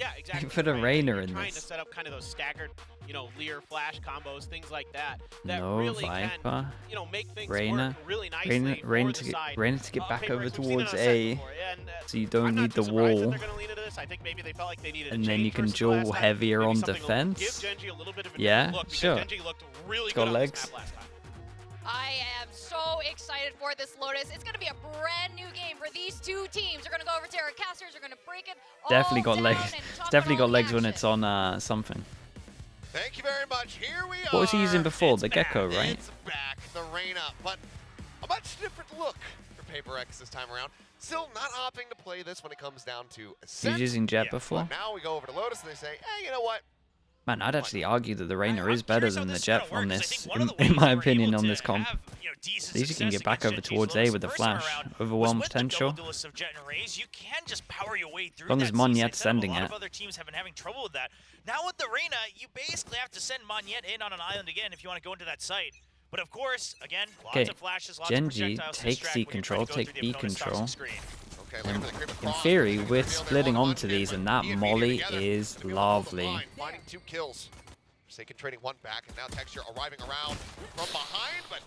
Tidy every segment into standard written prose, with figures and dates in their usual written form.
Yeah, exactly. Put a right? Reina You're in trying to this. set up kind of those staggered, Lear flash combos, things like that, that No really can, Viper. make things work Reina. really nicely for the side. Reina to get back over PRX, we've seen it towards on a set A. before, and So you I'm don't not need too the surprised that wall. they're going to lean into this. I think maybe they felt like they needed a And then change you can versus the last duel time. heavier Maybe on something will give defense. GenG a little bit of a Yeah, different look, because sure. GenG looked really It's good got on legs. this map last time. I am so excited for this Lotus. It's going to be a brand new game for these two teams. They're going to go over to our casters. They're going to break it all Definitely got down legs. and It's talk definitely about all got the legs when it's action. on something. Thank you very much. Here we are. What was he using before? It's The back. Gecko, right? It's back, the Reina, but a much different look for PRX this time around. Still not opting to play this when it comes down to He was Ascent. using Jet before. But now we go over to Lotus and they say, hey, you know what? Man, I'd actually argue that the Reina is I'm better curious how than the this is Jet gonna on work, 'cause I this, think one of the in ways my they were opinion, able on to this comp. have, decent At least you can success get back against over Gen.G's towards A Lotus with the first time flash. around Overwhelm was with the potential. double duelists of Jet and Raze. You can just power your way through long as that Monyet's C6. sending A lot it. of other teams have been having trouble with that. Now with the Reina, you basically have to send Monyet in on an island again if you want to go into that site. But of course, again, lots of flashes, lots of Gen.G, projectiles to take distract C when you're trying control, to go take through B the opponent's toxic control. screen. Okay, looking for the creep In across. theory, Looking we're for the reveal splitting there on onto Munchkin, these, but and that he and Meteor molly together. is The reveal on the lovely. line, finding 2 kills. Forsaken trading 1 back, and now Texture arriving around from behind, but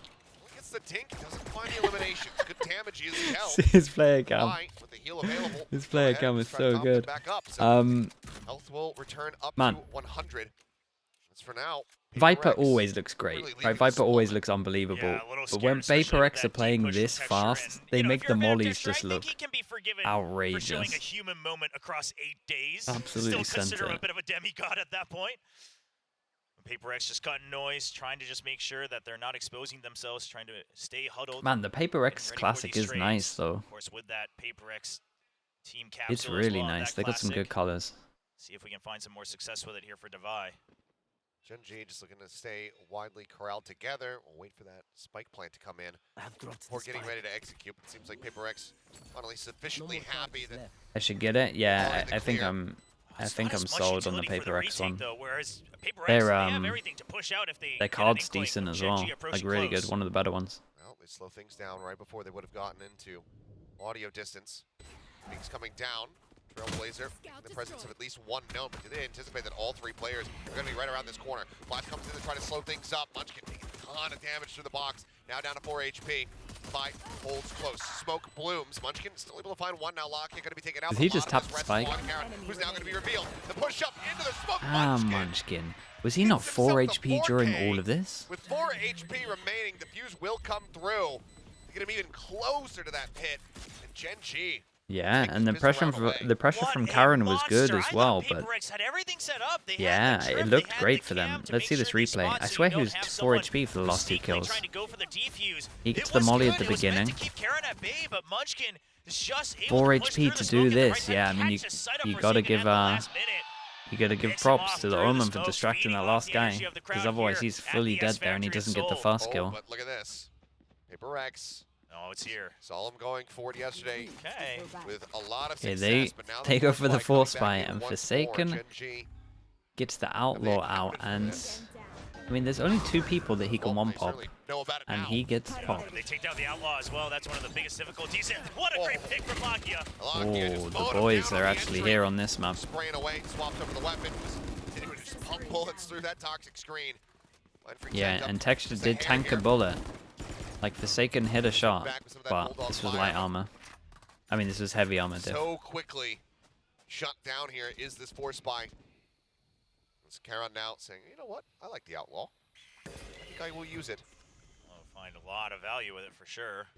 gets the tink, doesn't find the eliminations. Good damage, he is held. His player cam. With the heal available. His player cam is so good. Back up. So health will return up Man. to 100. That's for now. Viper PRX always looks great, really right? leaving Viper this always moment. looks unbelievable. Yeah, a little But when scared, especially with PRX are that deep playing push from this Texture, fast, and, they you know, make if the you're a fan of mollies Texture, just I look think he can be forgiven for showing a outrageous. human moment across 8 days. Absolutely Still consider sent him it. a bit of a demigod at that point. PRX just cutting noise, trying to just make sure that they're not exposing themselves, trying to stay huddled. Man, the and PRX ready for classic these is trades. nice though. Of course, with that PRX team capsule It's as really well, nice. that They got some good classic. colors. See if we can find some more success with it here for Devi. Gen.G just looking to stay widely corralled together. We'll wait for that spike plant to come in before getting ready to execute. But it seems like PRX finally sufficiently happy that I should get it. Yeah, the I think clear. I'm. I It's think not I'm as much sold on the utility for PRX retake, one. though, whereas PRX, Their, they have everything to push out if they Their get an card's inkling decent of as Gen.G well. Like approaching really close. good. One of the better ones. Well, they slow things down right before they would have gotten into audio distance. Things coming down. Trailblazer in the presence of at least 1 gnome. Do they anticipate that all 3 players are going to be right around this corner? Flash comes in to try to slow things up. Munchkin taking a ton of damage to the box. Now down to 4 HP. Fight holds close. Smoke blooms. Munchkin still able to find 1 now. Lockett going to be taken out. Did but he a lot just of tap this the rests spike? on Karen, who's now going to be revealed. The push up into the smoke. Munchkin. Was he not 4 HP during all of this? With 4 HP remaining, the fuse will come through to get him even closer to that pit. And Gen.G. Yeah, and the pressure from Karen was good as well, but yeah, it looked great for them. Let's see this replay. I swear he was 4 HP for the last 2 kills. He gets the molly at the beginning. 4 HP to do this, yeah. I mean, you gotta give props to the Omen for distracting that last guy, because otherwise he's fully dead there and he doesn't get the fast kill. But look at this, PRX. Oh, it's here. Saw him going for it yesterday. Okay. With a lot of Okay, success, but now they go for the force coming back buy, in and once Forsaken more. Gen.G gets the outlaw out, and I mean, there's only 2 people that he can one pop, and he gets popped. They take down the outlaw as well. That's one of the biggest difficulties. And what a great pick from Lakia. Oh, the boys are actually here on this map. Spraying away, swapped over the weapon. Continuing to just pump bullets through that toxic screen. Yeah, and Texture did tank a bullet. Like, Forsaken hit a shot, but this was light armor. I mean, this was heavy armor diff. So quickly shut down here is this force buy. It's Charon now saying, you know what? I like the outlaw. I think I will use it. I'll find a lot of value with it for sure.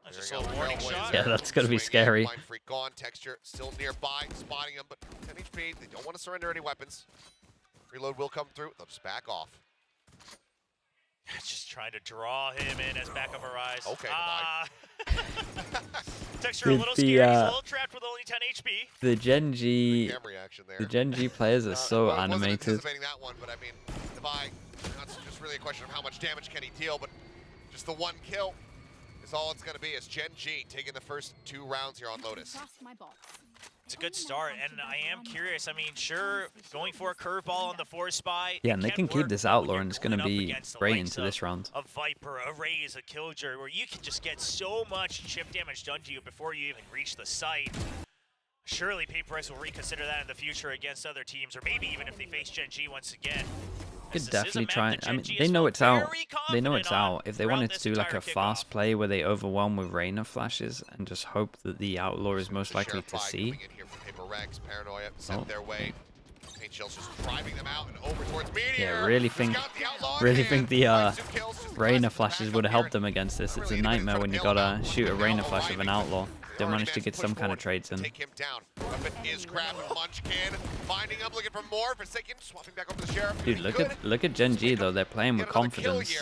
That's just a There we little go, warning Trailblazer. shot. Yeah, that's gonna be Swing in, scary. Mind Freak gone, Texture still nearby, spotting him, but 10 HP. They don't want to surrender any weapons. Reload will come through. They'll just back off. Just trying to draw him in as backup arise. Okay, Texture a little The, scared. He's a little trapped with only 10 HP. The Gen.G Cam reaction there. The Gen.G players are so Wasn't animated. anticipating that one, but I mean, Devi, that's just really a question of how much damage can he deal, but just the 1 kill is all it's going to be as Gen.G taking the first 2 rounds here on Lotus. It's a good start, and I am curious. I mean, sure, going for a curveball on the force spy. Yeah, and they can keep this outlaw, and it's going to be great into of this round. A Viper, a Raze, a Killjoy, where you can just get so much chip damage done to you before you even reach the site. surely PRX will reconsider that in the future against other teams, or maybe even if they face Gen.G once again. Could definitely try. I mean, they know it's out. They know it's out. If they wanted to do like a fast play where they overwhelm with Reyna flashes and just hope that the Outlaw is most likely to see. Paranoia sent their way. Paint Shell's just driving them out and over towards Meteor. Yeah, really think the Reyna flashes would have helped them against this. It's a nightmare when you gotta shoot a Reyna flash of an Outlaw. They managed to get some kind of trades in. Take him down. Weapon is grabbed. Munchkin finding him, looking for more. Forsaken swapping back over to the Sheriff. Dude, look at Gen.G though. They're playing with confidence.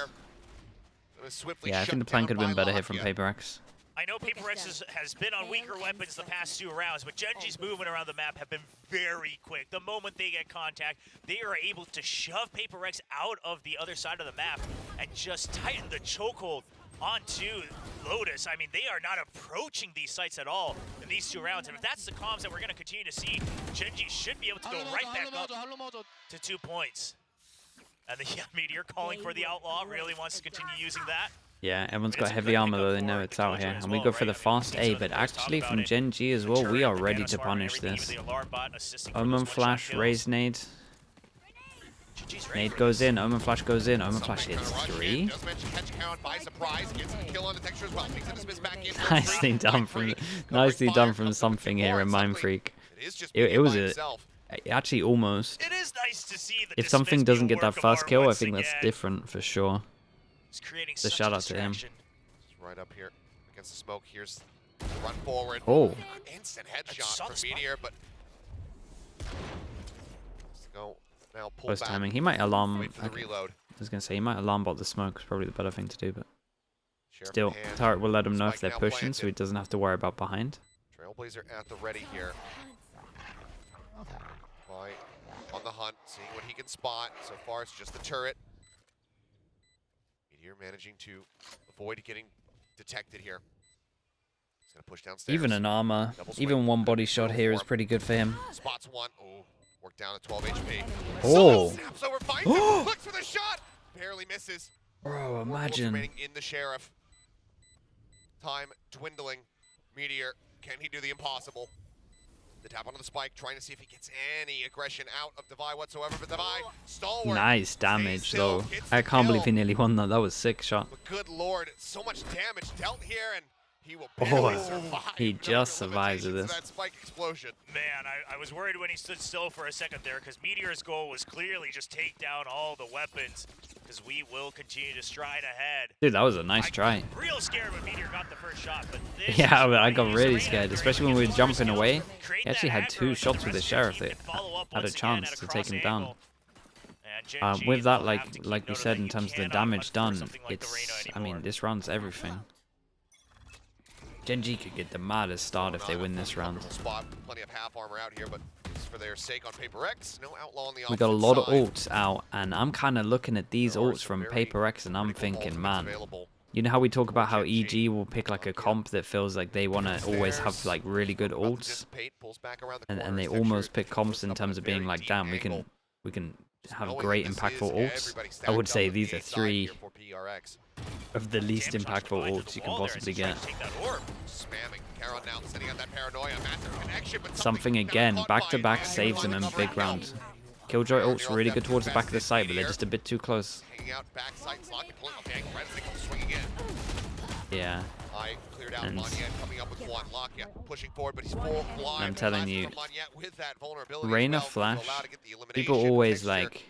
Yeah, I think the plan could have been better here from PRX. I know PRX has been on weaker weapons the past 2 rounds, but Gen.G's movement around the map have been very quick. The moment they get contact, they are able to shove PRX out of the other side of the map and just tighten the chokehold onto Lotus. I mean, they are not approaching these sites at all in these 2 rounds. And if that's the comms that we're going to continue to see, Gen.G should be able to go right back up to 2 points. And the Meteor calling for the Outlaw, really wants to continue using that. Yeah, everyone's got heavy armor though, they know it's out here. And we go for the fast A, but actually from Gen.G as well, we are ready to punish this. Omen Flash, raise nade. Nade goes in, Omen Flash goes in, Omen Flash hits 3. Nicely done from something here in Mind Freak. It was actually almost. It is nice to see that if something doesn't get that first kill, I think that's different for sure. The shout out to him. Right up here against the smoke. Here's the run forward. Oh. Instant headshot for Meteor, but let's go now. Pull Close back. timing. He might alarm. Wait for the reload. I was gonna say he might alarm bot the smoke. It's probably the better thing to do, but Sheriff still, turret will let him know if they're pushing, planted. so he doesn't have to worry about behind. Trailblazer at the ready here. On the hunt, seeing what he can spot. So far, it's just the turret. Meteor managing to avoid getting detected here. He's gonna push downstairs. Even an armor, even one body shot here is pretty good for him. Spots one. Oh, worked down at 12 HP. Oh. Snaps over, finds him, looks for the shot. Barely misses. Bro, 4 bullets imagine. remaining in the Sheriff. Time dwindling. Meteor, can he do the impossible? The tap onto the spike, trying to see if he gets any aggression out of Devi whatsoever, but Devi, stalwart. Nice damage though. I can't believe he nearly won that. That was sick shot. But good lord, so much damage dealt here, and he will barely survive. He just survives with this. That spike explosion. Man, I was worried when he stood still for a second there, because Meteor's goal was clearly just take down all the weapons, because we will continue to stride ahead. Dude, that was a nice try. I got real scared when Meteor got the first shot, but this Yeah, I got really scared, especially when we were jumping away. He actually had 2 shots with the Sheriff that had a chance to take him down. With that, like we said, in terms of the damage done, it's, I mean, this round's everything. Gen.G could get the maddest start if they win this round. Plenty of half armor out here, but for their sake on PRX, no outlaw on the We got a lot of side. ults out, and I'm kind of looking at these ults from PRX, and I'm thinking, man, you know how we talk about how EG will pick like a comp that feels like they want to always have like really good ults, and they almost pick comps in terms of being like, damn, we can have great impactful ults. I would say these are 3 of the least impactful ults you can possibly get. Something again, back-to-back saves him in big round. Killjoy ult's really good towards the back of the site, but they're just a bit too close. Yeah. And I'm telling you, Reyna Flash, people always like,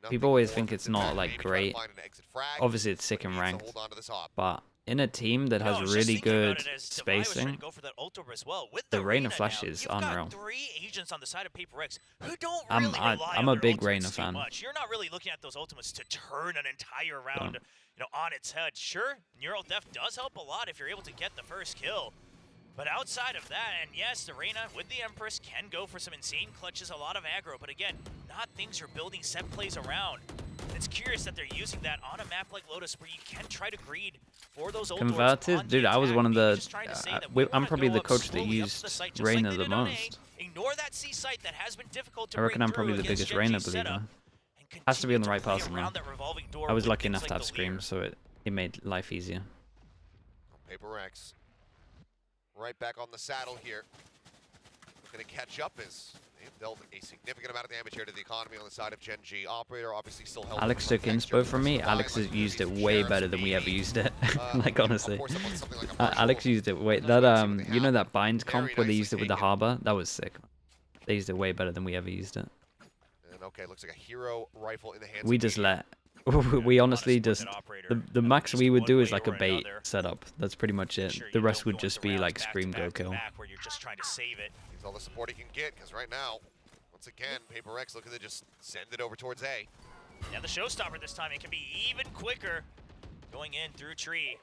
people always think it's not like great. Obviously it's sick and ranked, but in a team that has really good spacing, the Reyna Flash is unreal. I'm a big Reyna fan. You're not really looking at those ultimates to turn an entire round, on its head. Sure, Neural Death does help a lot if you're able to get the first kill. But outside of that, and yes, the Reyna with the Empress can go for some insane clutches, a lot of aggro, but again, not things you're building set plays around. It's curious that they're using that on a map like Lotus where you can try to greed for those ult Converted? Dude, I was one of the... I'm probably the coach that used Reyna the most. Ignore that C site that has been difficult to I reckon I'm probably the biggest Reyna believer. Has to be on the right person though. I was lucky enough to have Scream, so it made life easier. PRX right back on the saddle here. Looking to catch up as they've dealt a significant amount of damage here to the economy on the side of GenG. Operator obviously still helping. Alex took inspo from me. Alex has used it way better than we ever used it. Like, honestly. Alex used it way... That, you know that bind comp where they used it with the harbor? That was sick. They used it way better than we ever used it. And okay, looks like a hero rifle in the hands We of just Meteor. let... We honestly just... The max we would do is like a bait setup. That's pretty much it. The rest would just be like scream go kill. Where you're just trying to save it. He's all the support he can get, because right now, once again, PRX looking to just send it over towards A. Yeah, the showstopper this time, it can be even quicker. Going in through tree.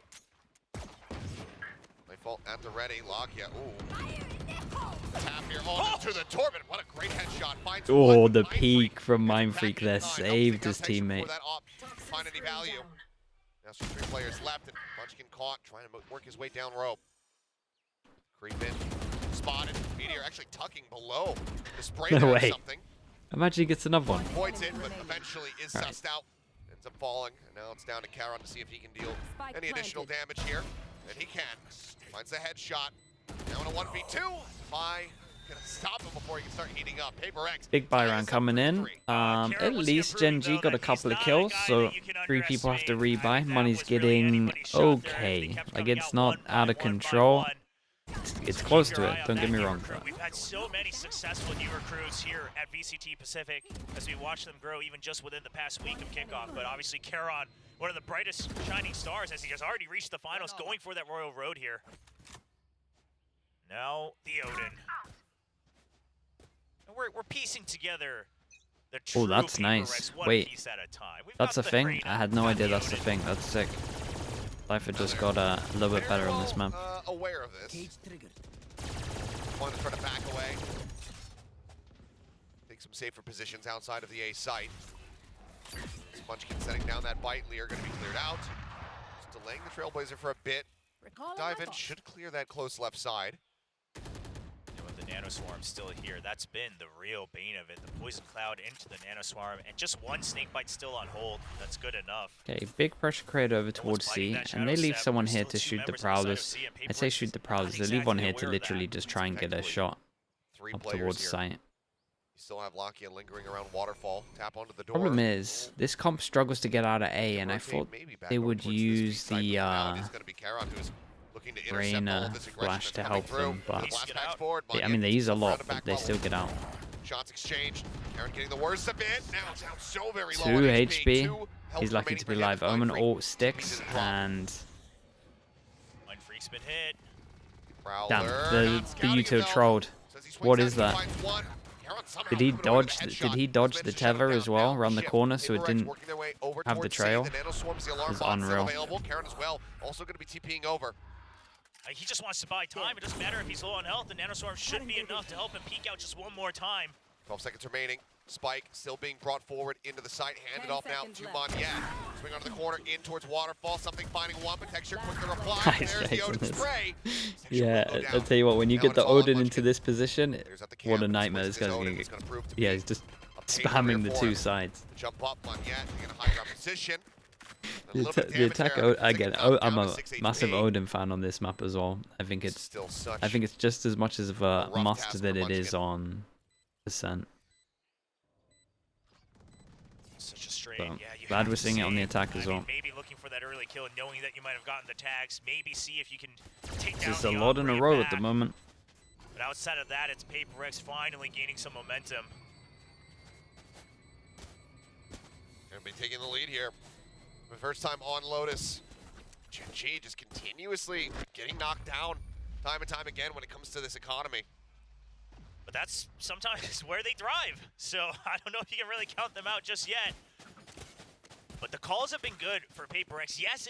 Nightfall at the ready. Logia. Ooh. Tap here onto the Torment. What a great headshot. Finds Oh, one. the Mind peak Freak from gets Mind back Freak in there line. saved his Obviously, teammate. for that op, find any value. Now some 3 players left, and Munchkin caught, trying to work his way down rope. Creep in. Spotted. Meteor actually tucking below the spray No there or way. something. Imagine he gets another one. Avoids it, but eventually is All right. sussed out. Ends up falling, and now it's down to Charon to see if he can deal any additional damage here. And he can. Finds the headshot. Now in a 1v2. Fi gonna stop him before he can start heating up. PRX. Big buy round coming in. At least Gen.G got a couple of kills, so 3 people have to rebuy. Money's getting okay. Like, it's not out of control. It's close to it, don't get me wrong. We've had so many successful new recruits here at VCT Pacific as we watch them grow even just within the past week of kickoff. But obviously Charon, one of the brightest shining stars as he has already reached the finals, going for that Royal Road here. Now the Odin. And we're piecing together the true Oh, that's PRX nice. one Wait, piece at a time. We've that's got a the thing? Kratos, I had no we've got idea the that's the Odin. thing. That's sick. Cypher just got a little bit better on this map. Aware of this. Want to try to back away. Take some safer positions outside of the A site. Munchkin setting down that bite. Lear going to be cleared out. Just delaying the Trailblazer for a bit. Dive in should clear that close left side. And with the Nanoswarm still here, that's been the real bane of it. The Poison Cloud into the Nanoswarm, and just one Snakebite still on hold. That's good enough. Okay, big pressure crate over towards C, and they leave someone here to shoot the Prowlers. I say shoot the Prowlers, they leave one here to literally just try and get a shot 3 up players towards here. site. You still have Lokia lingering around Waterfall. Tap onto the door. Problem is, this comp struggles to get out of A, and I Rotate thought maybe back they over would towards this use B side, the but now it is gonna be Charon who's looking to intercept Brain all of this aggression flash that's to coming help through. them, but Blast packs forward, I mean, they use a around lot, the but back they level. still get out. Shots exchanged. Charon getting the worst of it. Now it's down so very low 2 on HP. 2 health He's lucky remaining to for be him live. as Omen Mind ult Freak sticks, squeezes drop. and Mind Freak's been hit. Prowler damn, not the scouting Yuto himself. trolled. Says he swings What out, is he that? finds one. Charon somehow Did he coming away with dodge? a Did headshot. he dodge He's the managed to shut him tether down. as well Now around the shift. corner, so it PRX didn't working their way over have the towards C. trail? The Nanoswarm's the alarm It's bot still unreal. available. Charon as well. Also going to be TPing over. He just wants to buy time. It doesn't matter if he's low on health. The Nanoswarm should be enough to help him peek out just one more time. 12 seconds remaining. Spike still being brought forward into the site. Handed off now to Monyet. Swing onto the corner in towards Waterfall. Something finding one, but Texture quick to reply. Nice There's the face on Odin this. spray. Yeah, Texture will go I'll down. tell you what, when you Now get it's the all on Odin Munchkin. into this position, There's at the what camp. a nightmare This this guy's Odin gonna is get. gonna prove to Yeah, be he's just a pain spamming the for 2 him. sides. Jump up, Monyet taking a high ground position. A The, little bit the damage attack, there. again, Second knockdown I'm to a 6 massive HP. Odin fan on this map as well. I think it's Still such just as much as of a rough must task that for it is Munchkin. on Percent. Such a strain. So, Yeah, you glad have we're to seeing it on the see. attack as I mean, well. maybe looking for that early kill, knowing that you might have gotten the tags. Maybe see if you can take down There's the a lot in a operator row at the back. moment. But outside of that, it's PRX finally gaining some momentum. Gonna be taking the lead here. For the first time on Lotus. GenG just continuously getting knocked down time and time again when it comes to this economy. But that's sometimes where they thrive. So I don't know if you can really count them out just yet. But the calls have been good for PRX. Yes,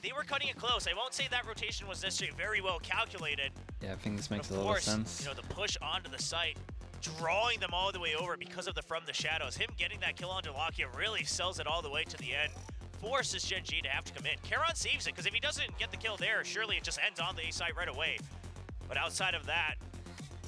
they were cutting it close. I won't say that rotation was necessarily very well calculated. Yeah, I think this makes Of a lot of course, sense. you know, the push onto the site, drawing them all the way over because of the From the Shadows. Him getting that kill onto Lokia really sells it all the way to the end. Forces GenG to have to come in. Charon saves it, because if he doesn't get the kill there, surely it just ends on the A site right away. But outside of that,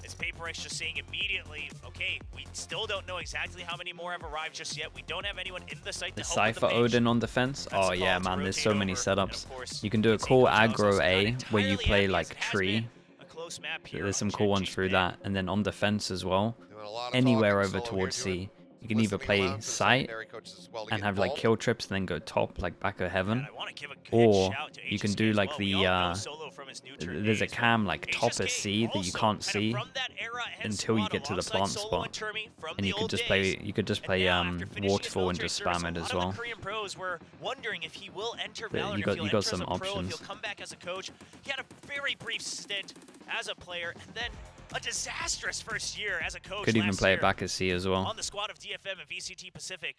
it's PRX just saying immediately, okay, we still don't know exactly how many more have arrived just yet. We don't have anyone in the site The to help with Cypher the mage. Odin on defense. That's Oh a yeah, call to man, there's rotate so many over. And setups. of course, You can do a it's cool Eco Jones aggro also not A where you entirely play happy, like as it has tree. been a close map here. There's some cool ones through that. And then on defense as well, Doing a lot of anywhere talking over solo towards here, doing C. You can either listening play aloud for the site secondary coaches as well to and get have like involved. kill trips and then go top like back of heaven. And I want to give a good Or shout to you can HSK do as like well. We the all know Solo from his new turn there's a days, but cam like top of HSK C that you also can't kind of see from that era and until you squad get to the alongside plant Solo spot. and Termi from And the you could old just days. play After finishing his waterfall and military just service, spam it a as lot of well. the Korean pros were wondering if he will enter But Valorant, you if got- he'll you got enter as some a pro, if options. he'll come back as a coach. He had a very brief stint as a player, and then a disastrous first year as a coach. Could even last play year it back as C as well. on the squad of DFM and VCT Pacific.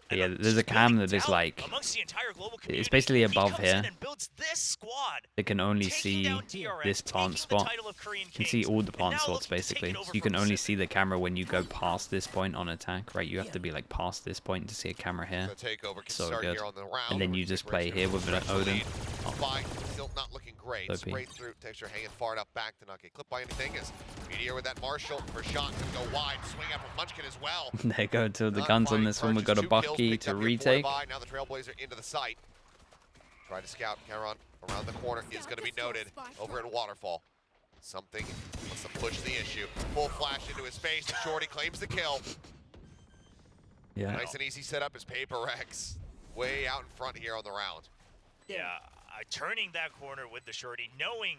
But And yeah, there's a just cam building that is doubt like amongst the entire global community. basically He above comes here. in and builds this squad, They can only taking see down TRX, this plant taking the spot. title of Korean You can see Kings, all the and plant now spots looking to take basically. it over So you from can only Pacific. see the camera when you go past this point on attack, right? You have to be like past this point to see a camera here. The takeover can So start good. here on the round. And then you just play here with an Odin. Oh, Fight still not looking great. Dopey. Straight through. Texture hanging far enough back to not get clipped by anything. As Meteor with that Marshall for shot can go wide. Swing out from Munchkin as well. there go to the Not guns on finding this one. We've purchase. got a 2 kills Bucky picked to up here for retake. Levi. Now the Trailblazer into the site. Try to scout Caron around the corner is going to be noted over at Waterfall. Something wants to push the issue. Full flash into his face. Shorty claims the kill. Yeah. Nice and easy setup is PRX. Way out in front here on the round. Yeah, turning that corner with the shorty, knowing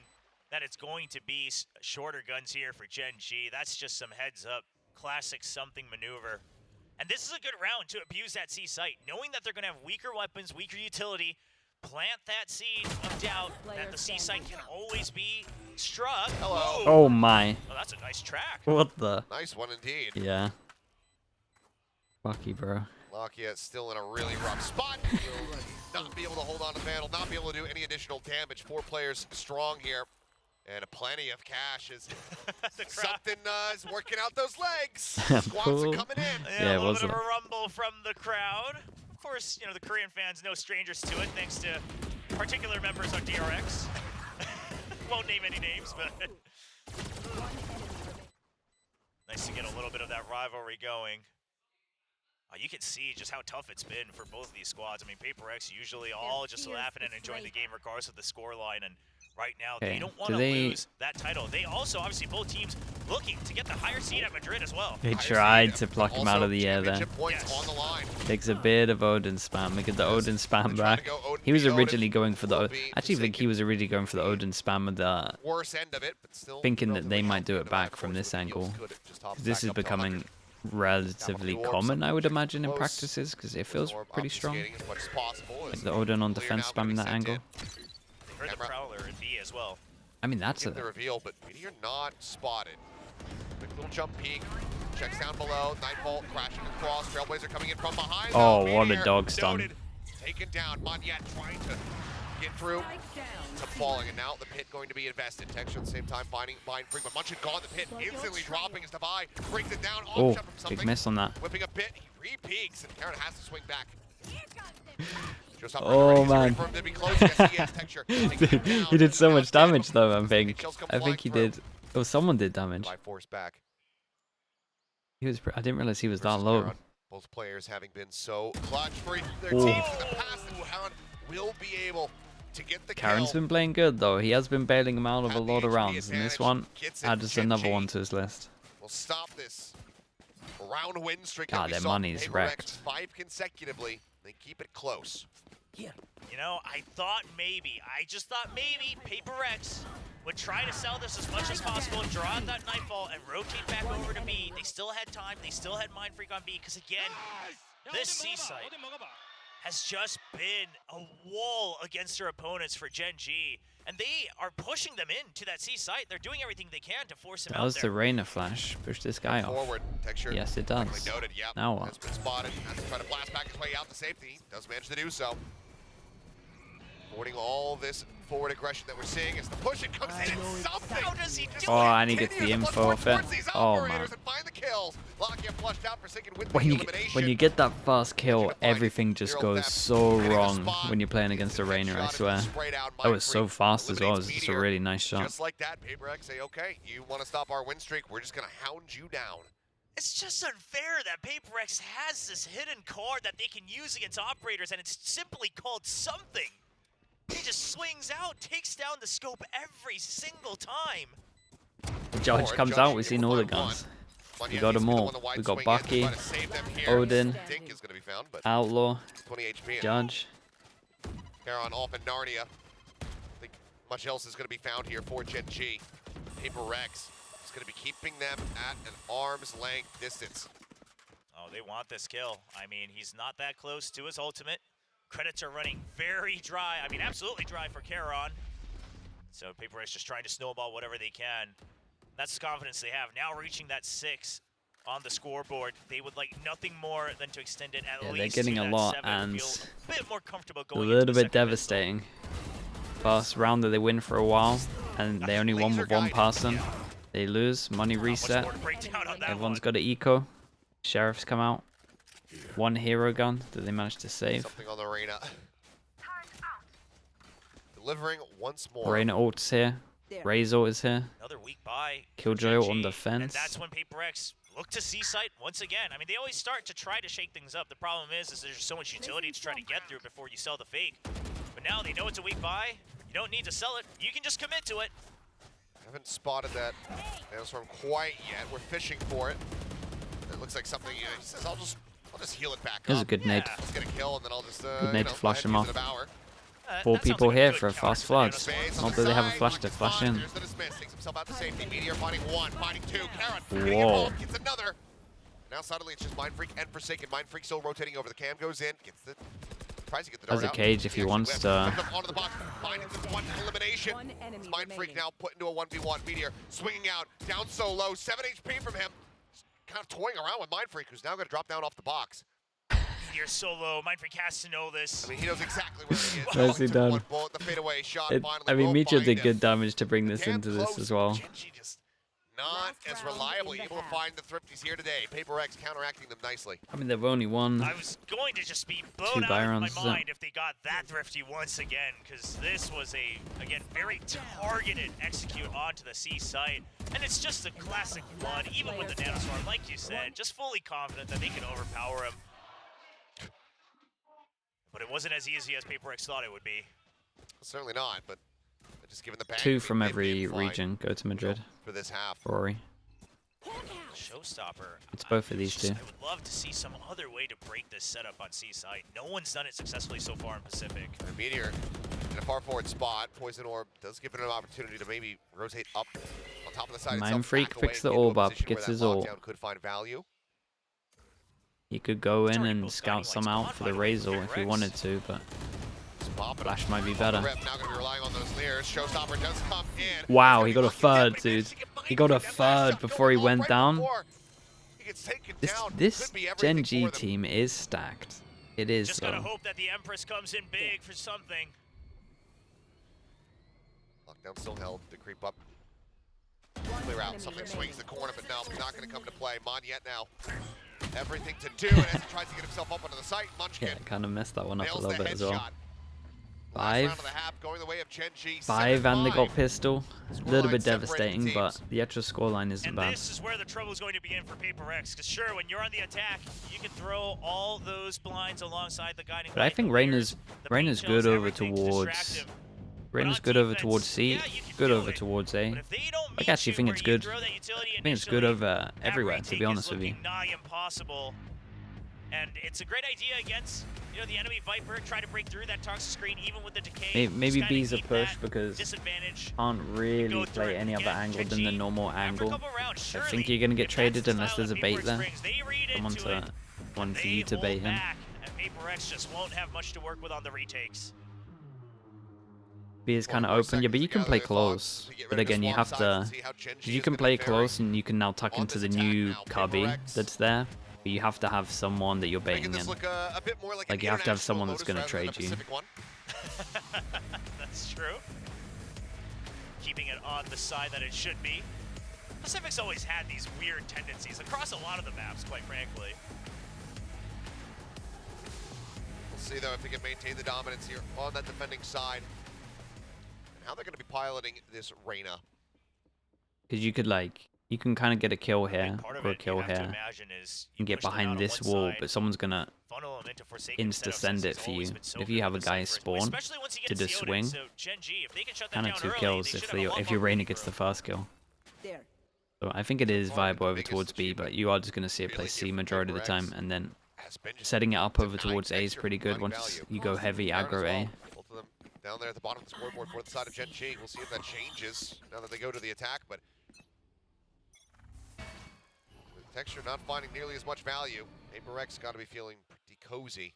that it's going to be shorter guns here for Gen.G. That's just some heads up, classic something maneuver. And this is a good round to abuse that C site, knowing that they're going to have weaker weapons, weaker utility. Plant that seed of doubt that the C site can always be struck. Hello. Oh my. Oh, that's a nice track. What the? Nice one indeed. Yeah. Bucky, bro. Lafayette still in a really rough spot. Will not be able to hold on to the Vandal, not be able to do any additional damage. 4 players strong here. And plenty of cash is something is working out those legs. Squads Cool. are coming in. Yeah, a it little was bit of a- a rumble from the crowd. Of course, you know, the Korean fans, no strangers to it, thanks to particular members of PRX. Won't name any names, but nice to get a little bit of that rivalry going. You can see just how tough it's been for both of these squads. I mean, PRX usually all just laughing and enjoying the game regardless of the scoreline, and right now they don't want to lose that title. They also, obviously, both teams looking to get the higher seed at Madrid as well. They Higher tried seed, to pluck him also out of the air there. championship points Yes. on the line. Takes a bit of Odin spam. We get the Odin spam They're trying back. to go Odin He was v. Odin. originally going for the. Will I be actually think he forsaken. was originally going for the Odin spam with the. Worse end of it, but still Thinking that they relatively might do healthy it back back from force this with heals. angle. Could just hop This back is up to becoming 100. relatively Down with the common, I would Orb, imagine, in close. practices, because it feels Orb pretty strong. obfuscating as much as possible Like as the Odin on Clear defense now gonna spamming be that sent angle. in. They heard the Camera. Prowler in B as well. I mean, that's Get the a. reveal, but Meteor not spotted. Quick little jump peek. Checks down below. Nightfall crashing across. Trailblazer coming in from behind. Oh, though. what a Meteor dog stun. noted. Taken down. Monyet trying to get through to falling. And now the pit going to be invested. Texture at the same time finding Freak, but Munchkin gone. The pit instantly dropping as Devi brings it down. Oh, Offshot from something. big miss on that. Whipping a bit. He re-peeks and Karen has to swing back. Just up Oh, ready, man. for him to be close. Yes, he is. Texture taking him down. He did so much Now damage, though, I think. Kills come I think he flying did. Oh, someone did damage. by force back. He was. I didn't realize he was that versus low. Karen. Both players having been so clutch for their Ooh. teams in the past, and Karen will be able to get the Karen's kill. been playing good, though. He has been bailing him out of a Had the lot of HP rounds, and this advantage, one gets it. adds Gen.G another one to his list. will stop this round win streak. God, that we their saw money's PRX wrecked. 5 consecutively. They keep it close. You know, I just thought maybe PRX would try to sell this as much as possible, draw out that Nightfall, and rotate back over to B. They still had time. They still had Mind Freak on B, because again, this C site has just been a wall against their opponents for Gen.G, and they are pushing them into that C site. They're doing everything they can to force him That out was the there. Rainer flash. Push this guy off. Forward, Texture. Yes, it correctly does. Noted, yep. Now what? Has been spotted. Has to try to blast back his way out to safety. Does manage to do so. Avoiding all this forward aggression that we're seeing as the push it comes in. And something. How does he do Oh, it? and he gets the Continues to info push off it. towards these Oh, operators man. and find the kills. Lockyer flushed out, Forsaken with When the you elimination. get that first kill, Managing to find everything just Hero goes Theft, so hitting the wrong spot. when you're playing Gets against the a Rainer, I headshot swear. and sprayed out. That was so Mind fast as well. It was eliminates just a Meteor. really nice shot. Just like that, PRX say, okay, you want to stop our win streak, we're just going to hound you down. It's just unfair that PRX has this hidden card that they can use against operators, and it's simply called something. He just swings out, takes down the scope every single time. The judge comes out, we've seen all the guns. We got them all. We got Bucky, Odin, Outlaw, Judge. Charon off in Narnia. I think much else is going to be found here for Gen.G. PRX is going to be keeping them at an arm's length distance. Oh, they want this kill. I mean, he's not that close to his ultimate. Credits are running very dry. I mean, absolutely dry for Charon. So PRX just trying to snowball whatever they can. That's the confidence they have. Now reaching that 6 on the scoreboard. They would like nothing more than to extend it at least. They're getting to a that lot 7. and A bit more comfortable a going little bit devastating. First round that they win for a while, and they only won with one person. They lose, money reset. Everyone's got an eco. Sheriffs come out. One hero gun that they managed to save. Something on the arena. Delivering once more. Arena ult's here. Razor is here. Another weak buy. Killjoy on And defense. that's when PRX look to C-site once again. I mean, they always start to try to shake things up. The problem is there's so much utility to try to get through before you sell the fake. But now they know it's a weak buy. You don't need to sell it. You can just commit to it. Haven't spotted that Nanostorm quite yet. We're fishing for it. It looks like something. He says, "I'll just heal it back Here's up. a good nade. Let's get a kill, and then I'll just Good nade to flash him off. 4 That sounds people like a here good for a counter fast for flood. Nanostorm. Not that they have a flash to flash in. Here's the dismiss. Takes himself out to safety. Meteor finding 1, finding 2. Charon Whoa. getting involved, gets another. Now suddenly it's just Mind Freak and Forsaken. Mind Freak still rotating over. The cam goes in, gets the. Tries to get the Has dart a out. cage if he wants to. Onto the box, finding the 1 elimination. Mind Freak now put into a 1v1. Meteor swinging out, down so low, 7 HP from him. Kind of toying around with Mind Freak, who's now going to drop down off the box. Meteor solo. Mind Freak has to know this. I mean, he knows exactly where he is. Nicely done. One bullet, the fadeaway shot finally I mean, will Meteor find did him. good damage to bring this Damn into this close. as well. GenG just not as reliably able to find the thrifties here today. PRX counteracting them nicely. I mean, they've only won. I was going to just be 2 blown out of Byrons, my is it? mind if they got that thrifty once again, because this was again, very targeted execute onto the C site. And it's just a classic flood, even with the Nanostorm, like you said, just fully confident that they can overpower him. But it wasn't as easy as PRX thought it would be. Certainly not, but just given the bang, 2 from they'd every be fine region go to Madrid. for this half. Rory. Showstopper. It's both of these two. I would love to see some other way to break this setup on C-site. No one's done it successfully so far in Pacific. And Meteor in a far forward spot. Poison Orb does give it an opportunity to maybe rotate up on top of the side. Mind itself, Freak back away picks and the get into a orb up, position where gets that his ult. lockdown could find value. He could go in already and both scout guiding some lights out on, for by the the way, Razor if he PRX. wanted to, but Pop it Flash up might be off better. the rip. Now going to be relying on those layers. Showstopper does come in. Wow, He's he gonna got a be lucky third, again, but he managed dude. to get Mind He got a Freak. That last third shot before he going went off right down. before he gets taken down. This Could be everything Gen.G for them. team is stacked. It is, Just gotta though. hope that the Empress comes in big for something. Lockdown still held to creep up. Clear out. Something swings the corner, but no, not going to come to play. Mon yet now. Everything to do, and as he tries to get himself up onto the site, Munchkin Yeah, kind of messed that one up a nails little the bit as well. headshot. Last 5. round of the half going the way of Gen.G. 5 and they got 7-5. pistol. A Scoreline little bit separating devastating, teams. but the extra scoreline isn't And bad. this is where the trouble is going to begin for PRX. Because sure, when you're on the attack, you can throw all those blinds alongside the guiding But I light, think the Reyna's layers, the good paint over chills, everything to distract towards him. Reyna's on good over defense, towards C, yeah, you can good do over it. towards A. But if they don't I meet actually you think where it's you good. throw that utility I think it's good initially, over that everywhere, to be retake honest is with you. looking nigh impossible. And it's a great idea against, the enemy Viper. Try to break through that toxic screen, even with the decay. Maybe Just B's a kinda push eat that because disadvantage. can't really Go through play it. any other Again, angle than GenG, the normal after a angle. couple rounds, I think surely, you're gonna get if that's traded the unless style there's a that bait PRX there. brings, they read Someone into to it, one and for you they to bait hold him. back, and PRX just won't have much to work with on the retakes. B is kind of open, yeah, but you can play close. But again, you have to. You can play close and you can now tuck into the new cubby that's there. But you have to have someone that you're baiting in. Like you have to have someone that's gonna trade you. That's true. Keeping it on the side that it should be. Pacific's always had these weird tendencies across a lot of the maps, quite frankly. We'll see though if they can maintain the dominance here on that defending side. And how they're going to be piloting this Reyna. Because you can kind of get a kill I think here part of or a it, you kill have to here imagine, is you and get push them out behind on this one wall, side, but someone's gonna funnel them into Forsaken insta setups, send since it for you. always been so If good you have a with the guy Cypher's spawn play, especially once you to get just Odin. swing, So GenG, if they can shut that kind of down 2 early, kills they if should have a lot if more your Reyna room gets for the first kill. So I think it is viable over towards B, but you are just going to see it play C majority of the time, and then setting it up over towards A is pretty good once you go heavy aggro A. Both of them down there at the bottom of the scoreboard for the side of Gen.G. We'll see if that changes now that they go to the attack, but the Texture not finding nearly as much value. PRX got to be feeling pretty cozy.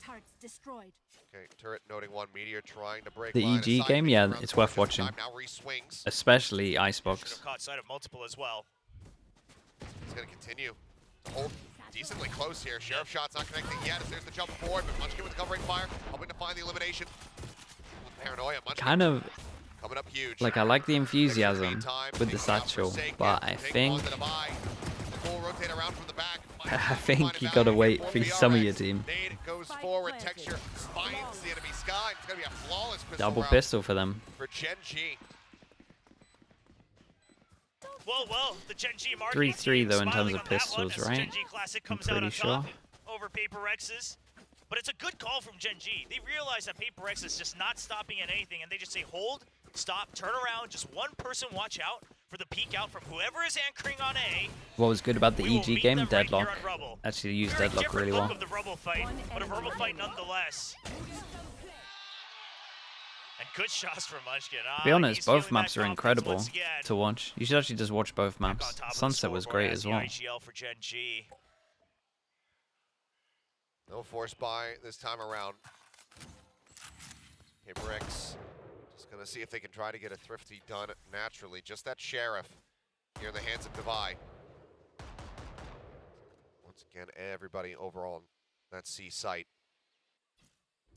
Turrets destroyed. Okay, turret noting one. Meteor trying to break The line. EG Aside game, being yeah, around it's the worth corner this watching. time, now re-swings. Especially Should Icebox. have caught sight of multiple as well. He's going to continue to hold decently close here. Sheriff shot's not connecting yet as there's the jump forward, but Munchkin with covering fire, hoping to find the elimination. With Paranoia, Munchkin Kind of, coming up huge. like, I like the enthusiasm with the satchel, but I think I think you gotta wait for some of your team. Nade goes forward, Texture finds the enemy sky. It's gonna be a flawless pistol Double round pistol for them. for Gen.G. Well, the Gen.G market 3-3 though in terms smiling of on that one pistols, as the right? Gen.G Classic I'm comes out pretty on sure. top over PRX's. But it's a good call from Gen.G. They realize that PRX is just not stopping at anything, and they just say, hold, stop, turn around, just one person watch out for the peek out from whoever is anchoring on A. What was good about the We will EG meet game? them right here Deadlock. on Rubble. Actually used Very Deadlock different really look well. of the Rubble fight, but a Rubble fight nonetheless. And good shots from Munchkin. To be honest, He's both feeling maps that are confidence incredible once again. to watch. You should actually just watch both Back on maps. top of the Sunset was scoreboard great as as the well. IGL for Gen.G. No force buy this time around. PRX just gonna see if they can try to get a thrifty done naturally. Just that Sheriff here in the hands of Devi. Once again, everybody overall on that C site.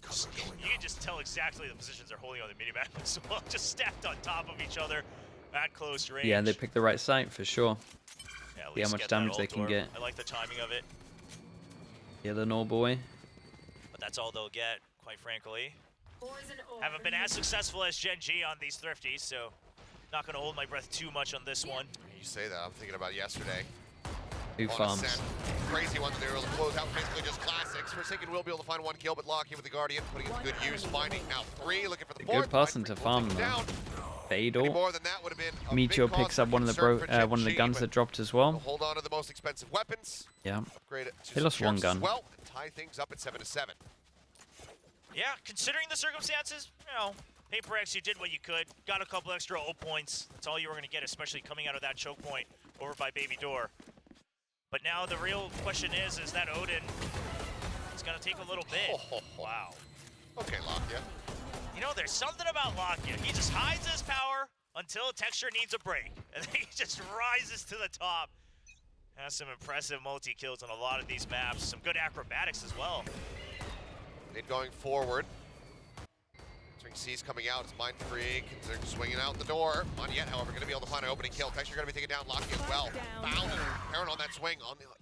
You can just tell exactly the positions they're holding on the minimap as well, just stacked on top of each other at close range. Yeah, they picked the right site for sure. Yeah, at See how least much get that damage they ult can orb. get. I like the timing of it, Yeah, the null boy. but that's all they'll get, quite frankly. Haven't been as successful as Gen.G on these thrifties, so not going to hold my breath too much on this one. You say that, I'm thinking about yesterday. Who On a farms? set. Crazy ones they were able to close out, basically just classics. Forsaken will be able to find one kill, but Locky with the Guardian, putting it to good use, finding now 3, looking for the A 4th. good person to farm though. Down. Fade Any or more than that would have been a Meteor big cause picks for up one of concern for the one of the Gen.G, guns but that dropped as they'll well. hold on to the most expensive weapons. Yeah. Upgrade it to They lost some one sheriffs gun. as well, and tie things up at 7-7. Yeah, considering the circumstances, you know, PRX, you did what you could. Got a couple extra ult points. That's all you were going to get, especially coming out of that choke point over by Baby Door. But now the real question is that Odin is going to take a little bit. Wow. Okay, Lockya. You know, there's something about Lockya. He just hides his power until Texture needs a break. And then he just rises to the top. Has some impressive multi-kills on a lot of these maps. Some good acrobatics as well. Nade going forward. String C's coming out. It's Mind Freak. They're swinging out the door. Not yet, however, going to be able to find an opening kill. Texture going to be taking down Locky as well. Bound and Parent on that swing.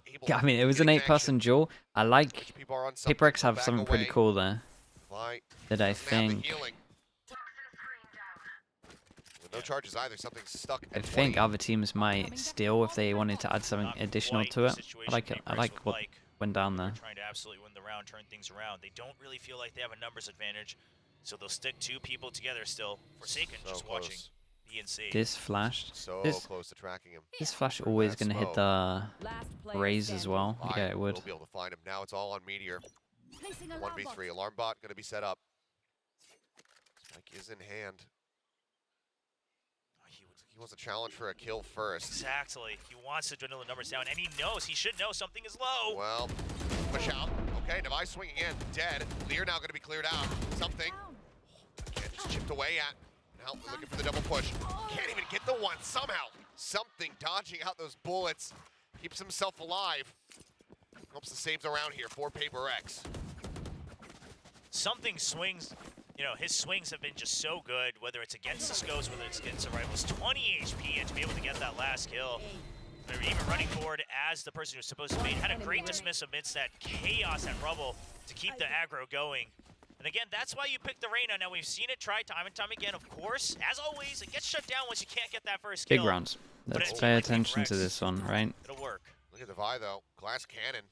Able Yeah, I mean, it was an getting 8-person duel. I like people are on something, PRX have back something pretty away. cool there Why that I doesn't have the think healing. With no charges either, something's stuck I at think 20. other teams might steal if they wanted to add something Not additional quite to the it. situation I like it. I PRX like would what like. went down there. Trying to absolutely win the round, turn things around. They don't really feel like they have a numbers advantage, so they'll stick 2 people together still. Forsaken So just close. watching B and C. This flash, So this close to tracking him. this flash always gonna hit the raise as well. Fine, Yeah, it would. We'll be able to find him. Now it's all on Meteor. Placing alarm 1v3. Alarm bot going to be set up. Spike is in hand. He wants a challenge for a kill first. Exactly. He wants to dwindle the numbers down, and he knows, he should know something is low. Well, push out. Okay, Device swinging in. Dead. Lear now going to be cleared out. Something. Again, just chipped away at. Now we're looking for the double push. Can't even get the one somehow. Something dodging out those bullets. Keeps himself alive. Hopes the saves around here for PRX. Something swings, you know, his swings have been just so good, whether it's against the Scopes, whether it's against the Rivals. 20 HP, and to be able to get that last kill. They're even running forward as the person who's supposed to be. Had a great dismiss amidst that chaos and rubble to keep the aggro going. And again, that's why you pick the Reyna. Now, we've seen it try time and time again, of course. As always, it gets shut down once you can't get that first kill. Big rounds. But Let's a team pay like attention to PRX, this one, right? It'll work. Look at Devi though. Glass cannon.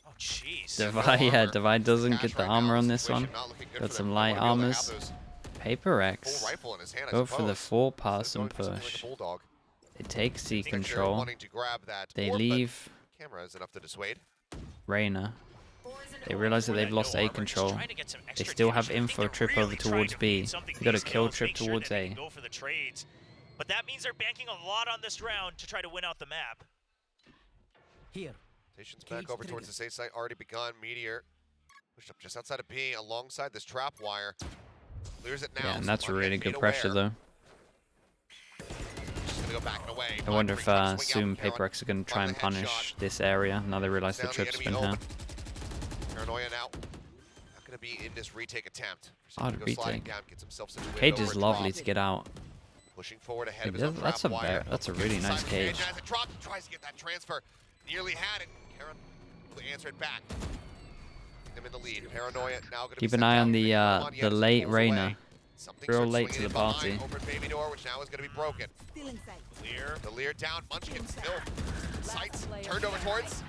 Oh, jeez. Devi, yeah, Devi doesn't Cash get the right armor now, on the this one. situation not looking good Got for some them. light They wanna be able to armors. have those PRX Full rifle in his hand, I go for the suppose. four-person Going for something like a push. bulldog. They take C Think they're control. wanting to grab that They orb, but leave camera is enough to dissuade. Reyna. They realize that they've lost A control. They still have info trip over towards B. They got a kill trip towards A. Go for the trades. But that means they're banking a lot on this round to try to win out the map. Here. Station's back over towards the safe site, already begun. Meteor pushed up just outside of B alongside this trap wire. Clears it now. Yeah, and that's Someone really getting good made pressure aware. though. Just gonna go back and away. I wonder if Swing out soon Karen. PRX are going to try and Find the punish headshot. this area. Now they realize the Down trip's enemy been here. open. Paranoia now. Not gonna be in this retake attempt. Odd Go sliding retake. down, gets himself situated Cage over is a lovely drop. to get out. Pushing forward ahead of Yeah, his own that's trap a wire. that's a really nice Inside cage. As it drops, tries to get that transfer. Nearly had it. Karen will answer it back. Him in the lead. Paranoia now going to Keep an eye on the late Reyna. Real late to the party. Open baby door, which now is going to be broken. Still inside. Clear. The Lear down. Munchkin still. Sights turned over towards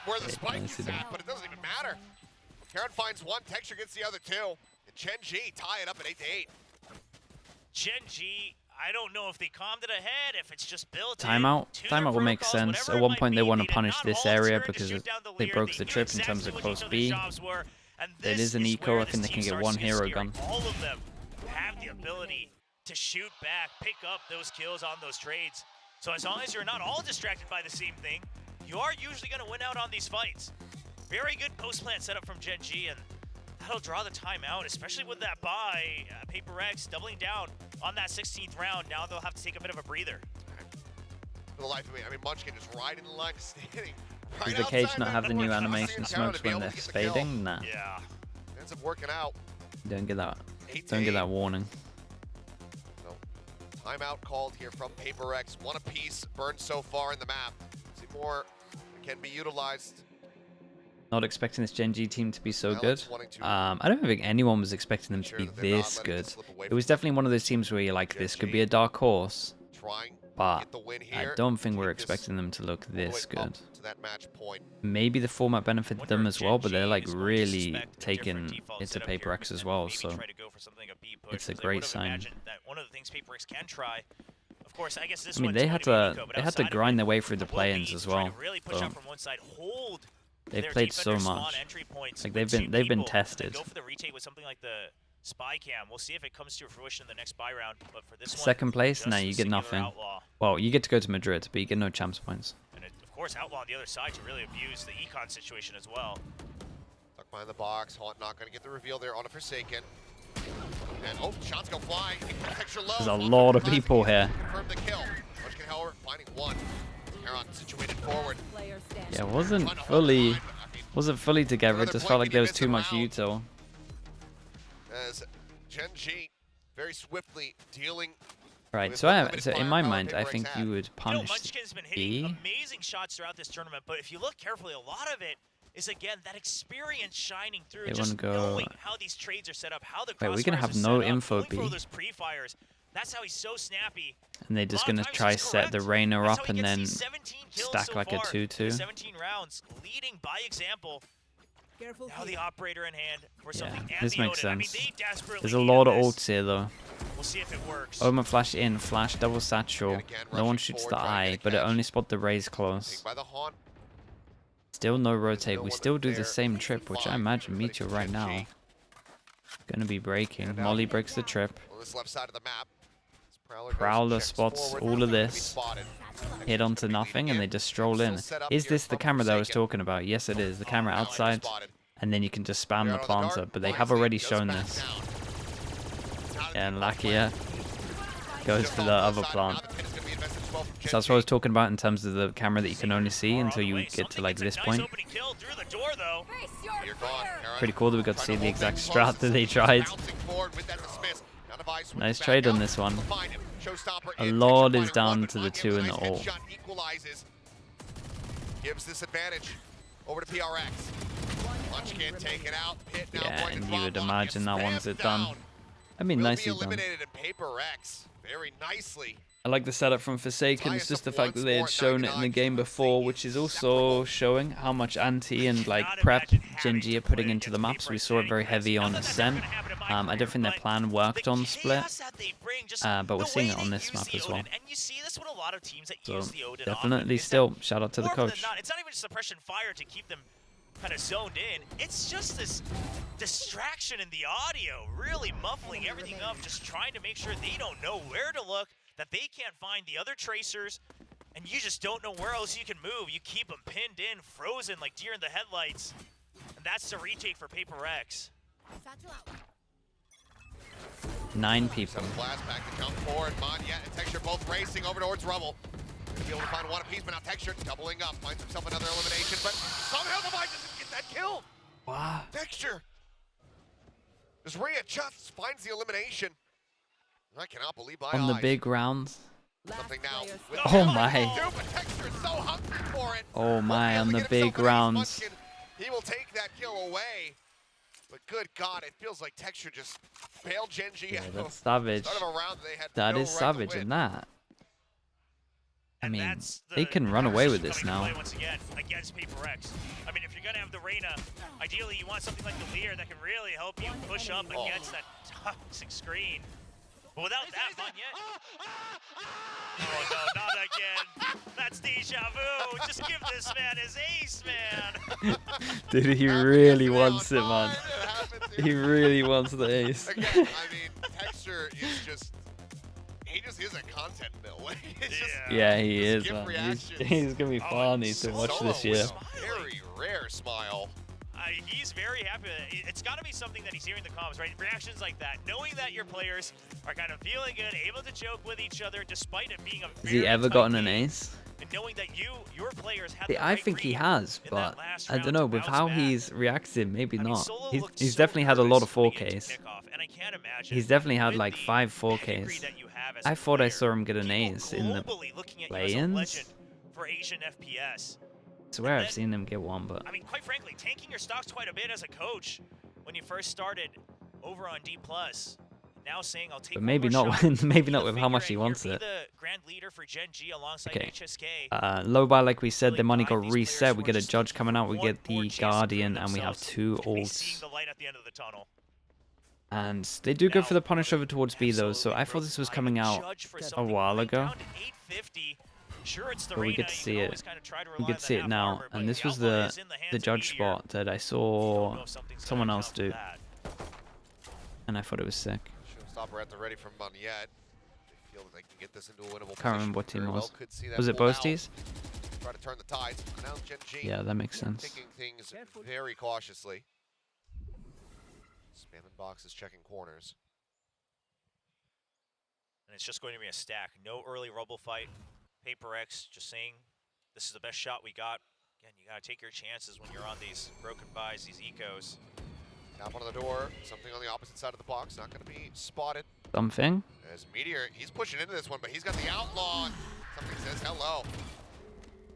where the spike is at, but it doesn't even matter. Karen finds one. Texture gets the other two. And Gen.G tie it up at 8-8. Gen.G, I don't know if they calmed it ahead, if it's just built Timeout. in. Timeout will make Protocols, sense. whatever At it one might point they be, want to did punish not this halt, area turned to because shoot down the they Lear. broke They the knew trip in exactly terms of what close each other's B. jobs were, and It this is an eco. where I think this they can team get starts one to get hero scary. gun. All of them have the ability to shoot back, pick up those kills on those trades. So as long as you're not all distracted by the same thing, you are usually going to win out on these fights. Very good post-plant setup from Gen.G, and that'll draw the timeout, especially with that buy. PRX doubling down on that 16th round. Now they'll have to take a bit of a breather. For the life of me, I mean, Munchkin just riding the line, standing. Does Right the cage outside not that have the door, new just animation seeing Karen smokes to be when able they're to get the kill. fading? Nah. Yeah. Ends up working out. Don't get that. 8-8. Don't get that warning. No. Timeout called here from PRX. One apiece burned so far in the map. See more can be utilized. Not expecting this Gen.G team to be so good. Alex wanting to I don't think anyone was expecting them to ensure be that they're not this letting good. it slip away It was from definitely one of those teams where you're like, this could GenG. be a dark horse, trying to but get the win I here. don't think we're Take this expecting them to look all the way this up good. to that match point. Maybe the format benefited Wonder them if as well, but they're Gen.G like is going to really suspect a taking different default it to setup here PRX as and well, maybe so try to go for something like a B push, it's a because I great would've sign. imagined that one of the things PRX can try. Of course, I guess this I mean, one's they going had to be to eco, but they had to outside of grind it, their way through the will be play-ins as trying well. to really push So out from one side, hold they've their played so defender spawn much. entry points Like with they've two been people, and then tested. go for the retake with something like the spy cam. We'll see if it comes to fruition in the next buy round. But for this one, Second place, just nah, the you get singular nothing. Outlaw. Well, you get to go to Madrid, but you get no champs points. And of course, Outlaw on the other side to really abuse the econ situation as well. Tuck behind the box. Haunt not going to get the reveal there on a Forsaken. And oh, shots go flying. Texture low. There's a lot of people here. Confirm the kill. Munchkin, however, finding one. Heron situated forward. Player standing. Yeah, it wasn't Trying to hold fully the line, but, I mean, wasn't fully together. It Another just play, felt like maybe there was miss too a much round. util. as Gen.G very swiftly dealing. Right, with so what I limited so in my firepower mind, I PRX think had. you would You know, punish Munchkin's been E. hitting amazing shots throughout this tournament, but if you look carefully, a lot of it is, again, that experience shining through, They just wanna go- knowing how these trades are set up, how the Wait, we're gonna crossfires have are no set up, info going for B. those pre-fires. That's how he's so snappy. And they're just A lot gonna of times try he's set the correct. Reyna That's up how he and gets then these 17 kills stack so like a far, 2-2. 17 rounds, leading by example. Careful Now the here. operator in hand for Yeah, something. And this the makes Odin. I mean, sense. they desperately There's a need lot of this. ults here though. We'll see if it works. Omen flash in, flash double satchel. And again, No one rushing shoots forward, the trying to eye, get a but it catch. only spot the raise Taken close. by the Haunt. Still no no rotate. one We still do the there. same trip, which I imagine Everybody Meteor from right now GenG. gonna be breaking. And out. Molly breaks the trip. On this left side of the map. This Prowler, goes, Prowler checks spots forward, all of gonna be this. spotted. Hit onto Leading nothing, and in. they just stroll Still in. set up Is here this the from camera that I was Forsaken. talking about? Yes, it is. The camera Prowler outside, spotted. and then you can just spam Clear the out on the planter. dart, But they finds have it, already goes shown back this. down. Out And of the Lakia goes Just for on the left other side, plant. now the pin is gonna be invested as well from So that's what I GenG. was talking about in terms of the camera that you can only see Far until on the you way. get to Something like gets a this nice point. opening kill through the door, though. Face your You're gone, fire. Karen. Pretty cool that we got to Trying see the hold exact things strat close. that they tried. Bouncing forward with that dismiss. Now Device swings Nice back trade on out. this one. We'll find him. Showstopper A in. lot Texture is fighter down one, but to the Mach two gives a in the nice ult. headshot, equalizes. Gives this advantage over to PRX. Munchkin take it out. Hit now Yeah, going to and you drop. would Mach imagine gets that one's spammed it done. down. I mean, Will be nicely done. eliminated in PRX very nicely. I like the setup from Forsaken. It's just the fact that they had shown it in the game before, which is also showing how much anti and like prep GenG are putting into the map. So we saw it very heavy on Ascent. I don't think their plan worked on split, but we're seeing it on this map as well. And you see this with a lot of teams that So use the Odin definitely often, is still shout out to the more often coach. than not, it's not even suppression fire to keep them kind of zoned in. It's just this distraction in the audio, really muffling everything up, just trying to make sure they don't know where to look, that they can't find the other tracers, and you just don't know where else you can move. You keep them pinned in, frozen like deer in the headlights, and that's the retake for PRX. 9 people. Blast back to jump forward. Manya and Texture both racing over towards Rubble. Gonna be able to find one apiece, but now Texture doubling up, finds himself another elimination, but somehow the Mind doesn't get that kill. Wow. Texture. Just readjusts, finds the elimination. I cannot believe my On the eyes. big rounds. Something now. Oh my. But Texture is so hungry for it. Oh my, on the Get big himself an ace rounds. munchkin. He will take that kill away. But good God, it feels like Texture just bailed Gen.G Yeah, out. that's savage. Start of a round they had That no is right to savage win. in that. I And mean, that's they can run away with this coming to now. play once again against PRX. I mean, if you're gonna have the Reyna, ideally you want something like the Lear that can really help you push up against that toxic screen. But without that, Monyet. Oh no, not again. That's deja vu. Just give this man his ace, man. Dude, he Happens really to be wants on it, man. fire, it happens to He be- really wants the ace. Again, I mean, Texture is just, he just is a content mill. It's just, Yeah, he the is, skip man. reactions. He's gonna be funny to watch Solo this year. with a very rare smile. He's very happy with it. It's got to be something that he's hearing in the comms, right? Reactions like that, knowing that your players are kind of feeling good, able to joke with each other, despite it being a Has very he ever tight gotten an game, ace? and knowing that your players had See, the I right think he read has, in but that last I round don't to know, with bounce how back. he's reacted, maybe I mean, not. Solo looked He's so definitely had a lot of nervous coming into 4Ks. kickoff, and I can't imagine He's definitely had with like the 5 pedigree 4Ks. that you have as I a thought I player, saw him get an people ace in the globally looking at you as a play-ins. legend for Asian FPS. I swear And I've then- seen him get one, but I mean, quite frankly, tanking your stocks quite a bit as a coach when you first started over on D+. Now saying I'll take But one maybe more not shot, with- maybe be not the with how much figure he and wants here it. be the grand leader for Gen.G alongside Okay. HSK. low bar, like we said, Really the money guide got these reset. players We who get are a just judge coming out. We one get more the chance to prove guardian, and we have themselves 2 to be seeing ults. the light at the end of the tunnel. And they do go for Now, the punish over towards B though, so absolutely I thought this was broken coming line. out Judge for a something while right ago. down to 850. Sure, it's the But we Reyna, get to you see can it. always kinda try to We rely get on to see that it half now, armor, but and this was outlaw is in the hands of judge Meteor. spot that I Don't saw know if something's gonna someone come else from do, that. and I thought it was sick. Showstopper at the ready from Monyet. They feel that they can get this into a winnable Can't remember what position. team Very it was. well could see that Was it pulled out. Boasties? Try to turn the tides. Now Gen.G Yeah, that makes sense. taking things very cautiously. Spamming boxes, checking corners. And it's just going to be a stack. No early rubble fight. PRX just saying this is the best shot we got. Again, you gotta take your chances when you're on these broken buys, these ecos. Tap on the door. Something on the opposite side of the box. Not going to be spotted. Something? As Meteor, he's pushing into this one, but he's got the outlaw. Something says hello.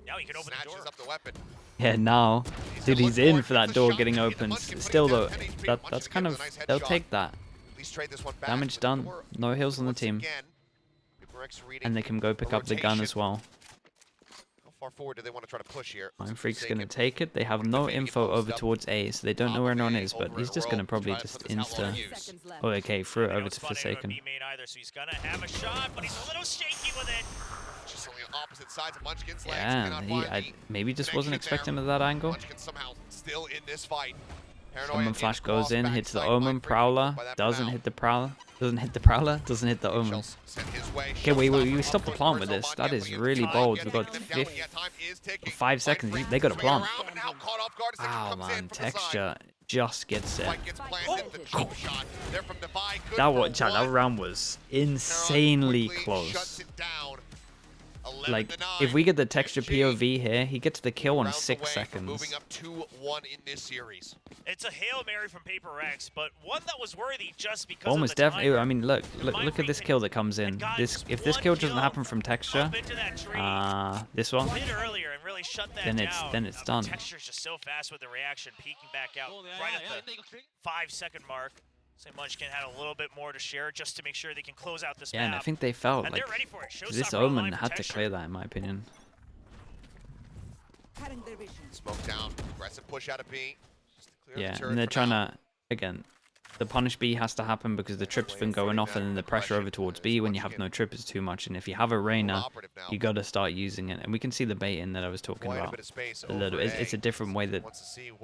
Now he can open the Snatches door. up the weapon. Yeah, now. Dude, he's in for that door getting open. opened. Still though, that's kind of, they'll take that. At least trade this one back, Damage but the done. door No heals on the once team. again, PRX reading And they can go pick a up the gun as rotation. well. How far forward do they want to try to push here? Mind Freak's gonna take it. They have no info over towards A, so they don't know where anyone is, but he's just gonna probably just insta. Oh, okay, threw it They over don't to spot anyone Forsaken. B main either, so he's gonna have a shot, but he's a little shaky with it. Just on the opposite sides of Munchkin's legs. Yeah, cannot he, find the maybe just wasn't connection there. expecting him at that angle. Munchkin somehow still in this fight. Omen Paranoia Flash in goes in, cross hits the backside, Omen, Mind Freak Prowler, by that doesn't Prowl. hit the Prowler, doesn't hit the Prowler, doesn't hit the Omen. Shells sent his way. Okay, wait, Showstopper we up stopped the close plant with personal this. Monyet That is putting really time, bold. yet We got taking them down, 5 yet time is ticking. 5 seconds. Mind They got a Freak swinging plant. around, but now caught off guard as Texture Oh comes in man, from the side. Texture just gets it. Spike gets planted, the jump shot. They're from Divide. Good That for was, Chad, that one. round was Paranoia insanely quickly close. shuts it down. 11 Like, to 9. if we get the Texture Gen.G POV here, he gets the kill in rounds 6 away from seconds. Moving up 2-1 in this series. It's a Hail Mary from PRX, but one that was worthy just because Almost of the definitely. timer. I mean, look Mind at this Freak kill that comes in. had gotten This, just if this one kill doesn't kill happen from Texture, up into that tree. this one, Hit earlier and really shut that then down. it's done. Texture's just so fast with the reaction, peeking back out right at the 5-second mark. So Munchkin had a little bit more to share just to make sure they can close out this Yeah, and I map. think they felt And like they're ready for it. this Showstopper online Omen for had to Texture. clear that, in my opinion. Cutting their vision. Smoke down. Aggressive push out of B. Just to clear Yeah, the turret and they're for trying now. to, again, the punish B has to happen because the trip's been going off, and then the pressure over towards B when you have no trip is too much. And if you have a Reyna, you got to start using it. And we can see the bait in that I was talking about a little. It's a different way that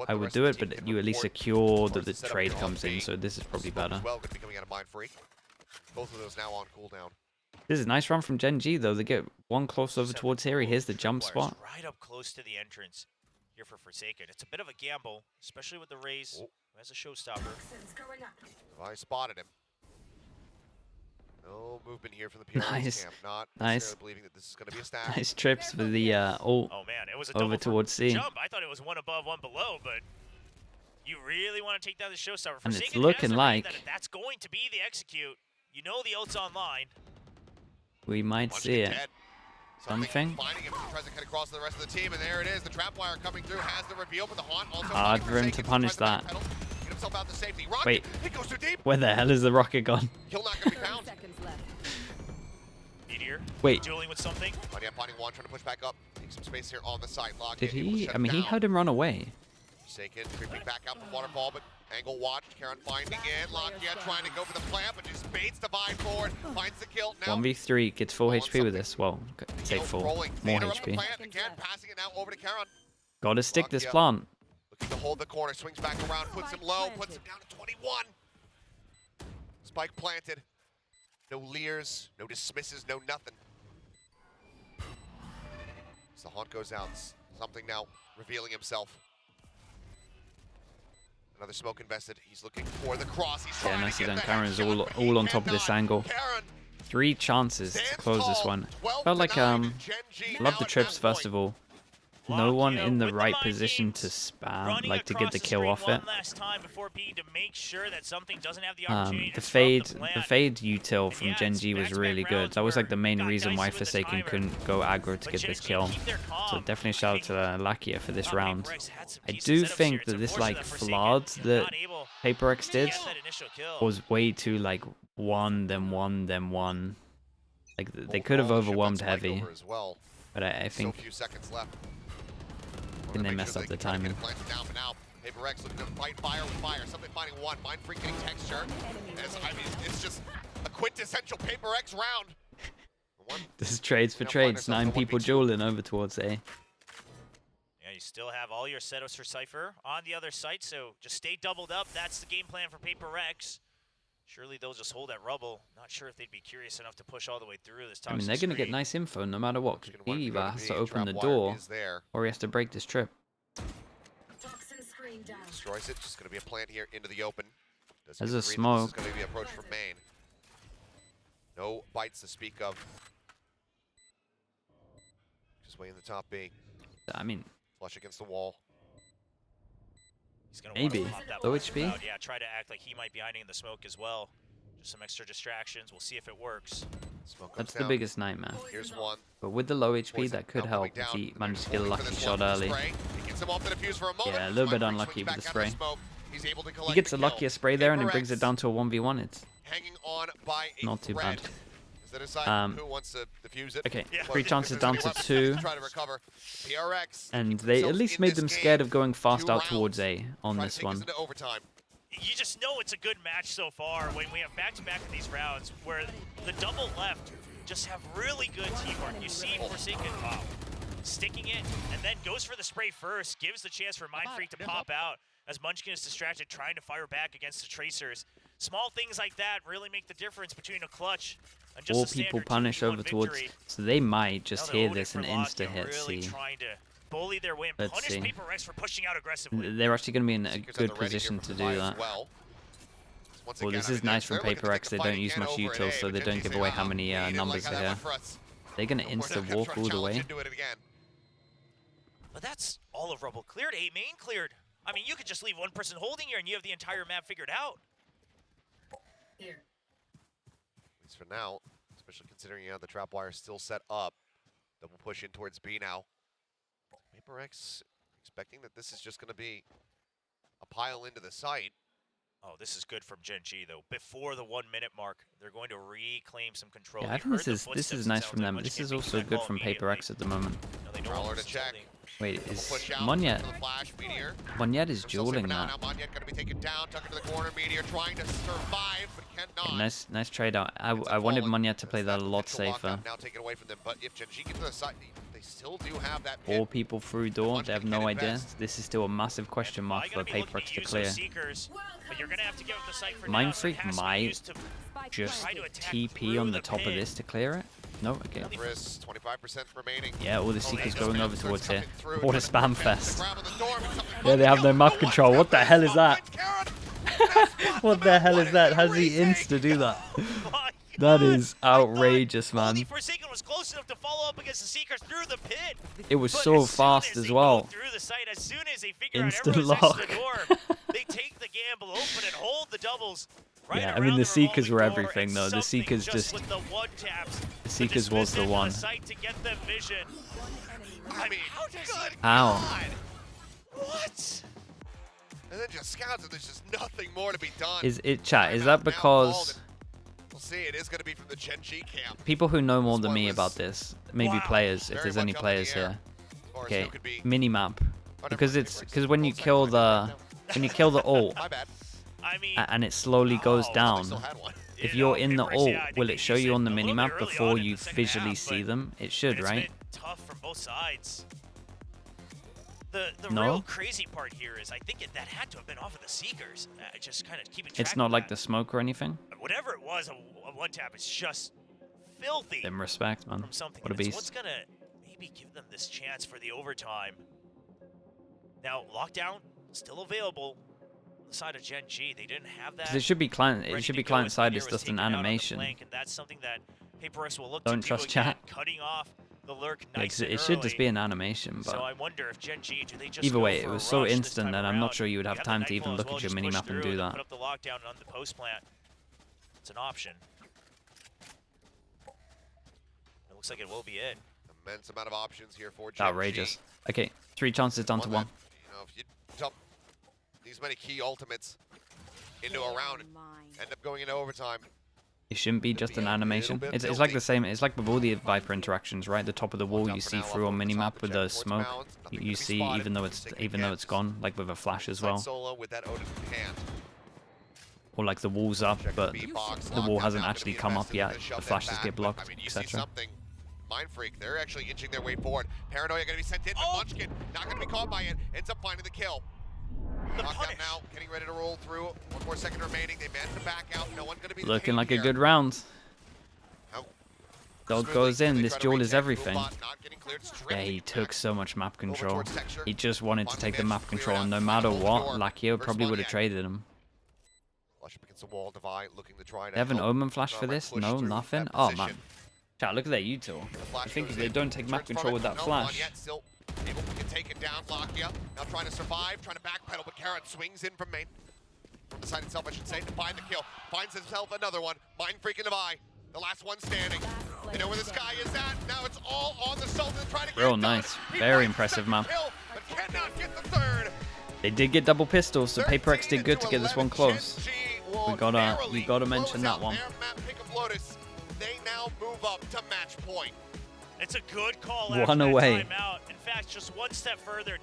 I would do it, but you at least secure that the trade comes in. So this is probably better. Both of those now on cooldown. This is a nice run from Gen.G though. They get one close over towards here. Here's the jump spot. Right up close to the entrance here for Forsaken. It's a bit of a gamble, especially with the Raze who has a showstopper. I spotted him. No movement here from the PRX camp. Not nice. believing that this is going to be a stack. Nice trips for the ult Oh man, it was a over double towards C. jump. I thought it was one above, one below, but you really want to take down the showstopper. And it's Forsaken looking has like that that's going to be the execute. You know the ult's online. we might see it. Something. Finding him present cut across to the rest of the team, and there it is. The trap wire coming through has the reveal, but the haunt also Hard for him to punish that. Get himself out to safety. Rocket, Wait. he goes too deep. Where the hell is the rocket gone? Kill not going to be found. Meteor. Wait. Dueling with something. But yeah, finding one, trying to push back up. Take some space here on the side. Lock Did in. he? I mean, he heard him run away. Forsaken, creeping back out from waterfall, but angle watched. Karen finding in. Lakia trying to go for the plant, but just baits Divine forward. Finds the kill now. 1v3 gets full HP with this. Well, say full. More HP. Again, passing it now over to Karen. Gotta stick this plant. Looking to hold the corner, swings back around, puts him low, puts him down to 21. Spike planted. No leers, no dismisses, no nothing. As the haunt goes out, something now revealing himself. Another smoke invested. He's looking for the cross. He's trying nicely to get done. the Karen's headshot, all on top of this angle. Karen 3 chances to close this one. Felt like love the trips first of all. No one in the right position to spam, like to get the kill off it. The fade util from Gen.G was really good. That was like the main reason why Forsaken couldn't go aggro to get this kill. So definitely shout out to Lakia for this round. I do think that this like flood that PRX did was way too like 1, then 1, then 1. Like they could have overwhelmed heavy, but I think they messed up the timing. PRX looking to fight fire with fire. Somebody finding one. Mind Freak getting texture. I mean, it's just a quintessential PRX round. This is trades for trades. 9 people dueling over towards A. Yeah, you still have all your setups for Cypher on the other site, so just stay doubled up. That's the game plan for PRX. Surely they'll just hold that rubble. Not sure if they'd be curious enough to push all the way through this toxic I mean, they're going to get nice info no matter what. He either has to open the door or he has to break this trip. Destroys it. Just going to be a plant here into the open. There's a smoke. This is going to be approach from main. No bites to speak of. Just way in the top B. I mean, flush against the wall. He's gonna maybe low HP. Yeah, try to act like he might be hiding in the smoke as well. Just some extra distractions. We'll see if it works. That's the biggest nightmare. Here's one. But with the low HP, that could help if he manages to get a lucky shot early. Yeah, a little bit unlucky with the spray. He gets a luckier spray there and it brings it down to a 1v1. It's not too bad. Okay, 3 chances down to 2. And they at least made them scared of going fast out towards A on this one. You just know it's a good match so far when we have back-to-back in these rounds where the double left just have really good teamwork. You see Forsaken sticking it and then goes for the spray first, gives the chance for Mind Freak to pop out as Munchkin is distracted trying to fire back against the Tracers. Small things like that really make the difference between a clutch and just 4 a standard people punish over towards, so they might just hear this and insta-hit really C. trying to bully their way and Let's punish see. PRX for pushing out aggressively. They're actually going to be in a good position to do that. Well, this is nice from PRX. They don't use much util, so they don't give away how many numbers are here. They're going to insta-walk all the way. But that's all of Rubble cleared. 8 main cleared. I mean, you could just leave one person holding here and you have the entire map figured out. At least for now, especially considering the trap wire is still set up. Double push in towards B now. PRX expecting that this is just going to be a pile into the site. Oh, this is good from Gen.G though. Before the 1 minute mark, they're going to reclaim some control. Yeah, I think this is nice from them. This is also good from PRX at the moment. No, they don't to check. Wait, is Push out Monyet? for the flash, Meteor. Monyet is Still dueling now. that. Now Monyet gonna be taken down, tucked into the corner. Meteor trying to survive, but cannot. Okay, nice trade out. I wanted Monyet to play that a lot safer. Now taken away from them, but if Gen.G gets to the side, they still do have that Four pit. people through door. They have no idea. This is still a massive question mark for PRX to clear. But you're gonna have to give up the site for Mind now, so it Freak has to be might used to just try to attack TP through on the the top of pit. this to clear it. No, okay. Everest, 25% remaining. Yeah, all the Oh, Seekers they going just over starts towards here. coming through, What a trying spam to fest. grab on the door, something- Yeah, they have no map Oh, control. What the hell is that? Karen. What the hell is that? How does he insta do that? My That God. is I thought outrageous, man. Only Forsaken was close enough to follow up against the Seekers through the pit. It was But so as soon fast as as they well. go through the site, as soon as they figure Instant out everyone's next to the lock. door, they take the gamble, open and hold the doubles. Right Yeah, I around mean, the Seekers revolving were door, everything, and though. The something Seekers just- with the one taps The to Seekers was dismiss the into one. site to get them vision. I mean, good Ow. God. What? And then just scouts, and there's just nothing more to be done. Is it chat? Is Timeout that now because called, and we'll see, it is going to be from the Gen.G camp. people who know more This than one me was- about this, maybe Wow. players, if Very there's much any up in the players air here. as far as Okay, who could be- mini map. Oh, never Because mind, it's PRX. because when you Full kill second, the ult My bad. I mean, and it slowly goes Oh, I down. still had one. If you you're know, in the PRX, ult, yeah, I think will they it show used you on the a little minimap bit early before on in you the second visually half, see but them? It should, it's right? been tough from both sides. The No? real crazy part here is I think that had to have been off of the Seekers. Just kind of keeping track It's not of like that. the smoke or anything. Whatever it was, a one tap is just filthy Then respect, man. from something. What a and it's what's beast. gonna maybe give them this chance for the overtime. Now lockdown still available on the side of Gen.G. They didn't have that. Because it should be client. It ready should to be go client as side. Meteor It's was just an taken out on the animation. flank, and that's something that PRX will look Don't to trust do again, chat. cutting off the lurk Yeah, nice 'cause and it should just early. be an animation, So but I wonder if Gen.G, do they just either go way, for it a was so rush this instant time that I'm around? not sure you would have Got the time to Nightfall even as look well, at your just push minimap and through do then that. Put up the lockdown on the post plant. It's an option. It looks like it will be it. Immense amount of options here for Gen.G. Outrageous. Okay, 3 chances down to One 1. that, you know, if you dump these many key ultimates into a round and end up going into overtime, It shouldn't be just an animation. bit It's like filthy. the same. It's like with all the Viper interactions, right? The top of the wall you see through on minimap with the smoke. You see even though it's gone, like with a flash as well, Solo with that Odin in hand. or like the wall's up, Check but the B-box, the wall lockdown hasn't now actually gonna be come up invested, yet. gonna shove The that flashes back, get but, blocked, I mean, you see etc. something. Mind Freak, they're actually inching their way forward. Paranoia gonna be sent in, but Oh! Munchkin not gonna be caught by it. Ends up finding the kill. The Knockdown punish. now, getting ready to roll through. 1 more second remaining. They managed to back out. No one's gonna be Looking like a here. good round. How Dog smoothly goes they in. try This to duel is retake. everything. Robot not getting cleared, Yeah, strictly he took back. so much map control. towards Texture. He just wanted to Finally take the managed map to clear control, it out. no matter Hold the what. door. Lakio First probably one would have yet. traded him. Flush up against the wall, Divide looking to try to They have an help Omen flash for Dharma this? push No, through nothing? that Oh, position. man. Chat, look at that util. The I flash think goes if they in, don't take map returns from control it. with that No, flash. Monyet still able to get taken down. Lakia now trying to survive, trying to backpedal, but Carrot swings in from main. From the side itself, I should say, to find the kill. Finds himself another one. Mind freaking Divide. The last one standing. You know where this guy is at. Now it's all on the Sultan trying to get Real it done. nice. He Very finds impressive the second map. kill, but cannot get the third. They did get double pistols, so PRX did good to get this one 13 close. Gen.G will We gotta narrowly mention close that out one. their map pick of Lotus. They now move up to match point. It's a good call One after that away. timeout. In fact, just one step further.